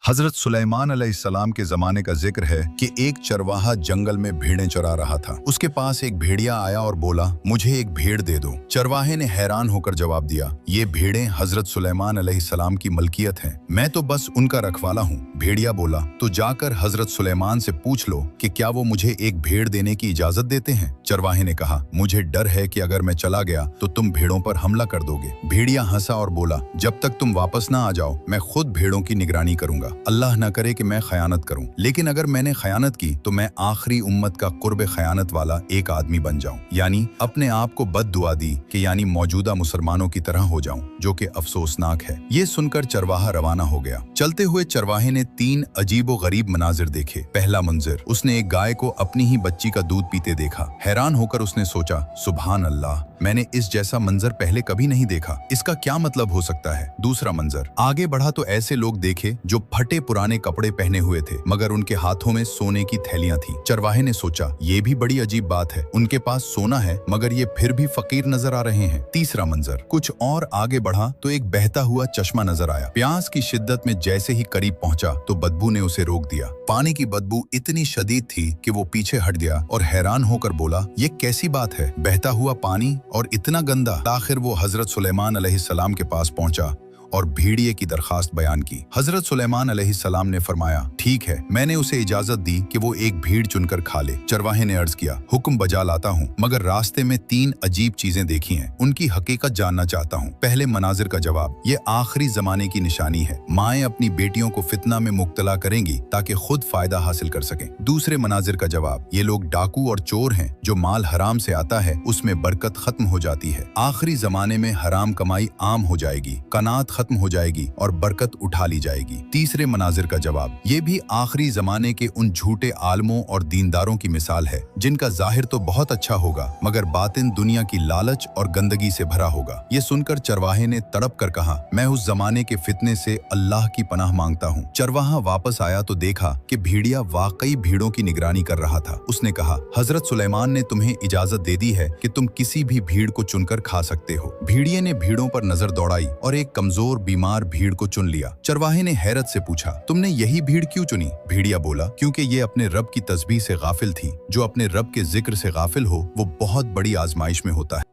हजरत सुलेमान अलैहिस्सलाम के जमाने का जिक्र है कि एक चरवाहा जंगल में भेड़ें चरा रहा था। उसके पास एक भेड़िया आया और बोला, मुझे एक भेड़ दे दो। चरवाहे ने हैरान होकर जवाब दिया, ये भेड़ें हजरत सुलेमान अलैहिस्सलाम की मलकियत हैं, मैं तो बस उनका रखवाला हूँ। भेड़िया बोला, तो जाकर हजरत सुलेमान से पूछ लो कि क्या वो मुझे एक भेड़ देने की इजाजत देते हैं। चरवाहे ने कहा, मुझे डर है कि अगर मैं चला गया तो तुम भेड़ों पर हमला कर दोगे। भेड़िया हंसा और बोला, जब तक तुम वापस ना आ जाओ मैं खुद भेड़ों की निगरानी करूंगा। अल्लाह न करे कि मैं खयानत करूं, लेकिन अगर मैंने खयानत की तो मैं आखिरी उम्मत का कुर्ब खयानत वाला एक आदमी बन जाऊं, यानी अपने आप को बद दुआ दी कि यानी मौजूदा मुसलमानों की तरह हो जाऊं, जो कि अफसोसनाक है। ये सुनकर चरवाहा रवाना हो गया। चलते हुए चरवाहे ने 3 अजीब व गरीब मनाजिर देखे। पहला मंजर, उसने एक गाय को अपनी ही बच्ची का दूध पीते देखा। हैरान होकर उसने सोचा, सुभान अल्लाह, मैंने इस जैसा मंजर पहले कभी नहीं देखा, इसका क्या मतलब हो सकता है। दूसरा मंजर, आगे बढ़ा तो ऐसे लोग देखे जो फटे पुराने कपड़े पहने हुए थे मगर उनके हाथों में सोने की थैलियां थी। चरवाहे ने सोचा, ये भी बड़ी अजीब बात है, उनके पास सोना है मगर ये फिर भी फकीर नजर आ रहे हैं। तीसरा मंजर, कुछ और आगे बढ़ा तो एक बहता हुआ चश्मा नजर आया। प्यास की शिद्दत में जैसे ही करीब पहुंचा तो बदबू ने उसे रोक दिया। पानी की बदबू इतनी शदीद थी कि वो पीछे हट गया और हैरान होकर बोला, ये कैसी बात है, बहता हुआ पानी और इतना गंदा। आखिर वो हजरत सुलेमान अलैहिस्सलाम के पास पहुंचा और भेड़िए की दरखास्त बयान की। हजरत सुलेमान अलैहिस्सलाम ने फरमाया, ठीक है, मैंने उसे इजाजत दी कि वो एक भीड़ चुनकर खा ले। चरवाहे ने अर्ज किया, हुक्म बजा लाता हूँ, मगर रास्ते में 3 अजीब चीजें देखी हैं, उनकी हकीकत जानना चाहता हूँ। पहले मनाजिर का जवाब, ये आखिरी जमाने की निशानी है, माएँ अपनी बेटियों को फितना में मुब्तला करेंगी ताकि खुद फायदा हासिल कर सकें। दूसरे मनाजिर का जवाब, ये लोग डाकू और चोर हैं, जो माल हराम से आता है उसमें बरकत खत्म हो जाती है। आखिरी जमाने में हराम कमाई आम हो जाएगी, कनात खत्म हो जाएगी और बरकत उठा ली जाएगी। तीसरे मनाजिर का जवाब, ये भी आखिरी जमाने के उन झूठे आलमों और दीनदारों की मिसाल है जिनका जाहिर तो बहुत अच्छा होगा मगर बातिन दुनिया की लालच और गंदगी से भरा होगा। ये सुनकर चरवाहे ने तड़प कर कहा, मैं उस जमाने के फितने से अल्लाह की पनाह मांगता हूँ। चरवाहा वापस आया तो देखा कि भेड़िया वाकई भीड़ों की निगरानी कर रहा था। उसने कहा, हजरत सुलेमान ने तुम्हें इजाजत दे दी है कि तुम किसी भी भीड़ को चुनकर खा सकते हो। भेड़िए ने भीड़ों पर नजर दौड़ाई और एक कमजोर बीमार भीड़ को चुन लिया। चरवाहे ने हैरत से पूछा, तुमने यही भीड़ क्यों चुनी? भेड़िया बोला, क्योंकि ये अपने रब की तस्बीह से गाफिल थी। जो अपने रब के जिक्र से गाफिल हो वो बहुत बड़ी आजमाइश में होता है।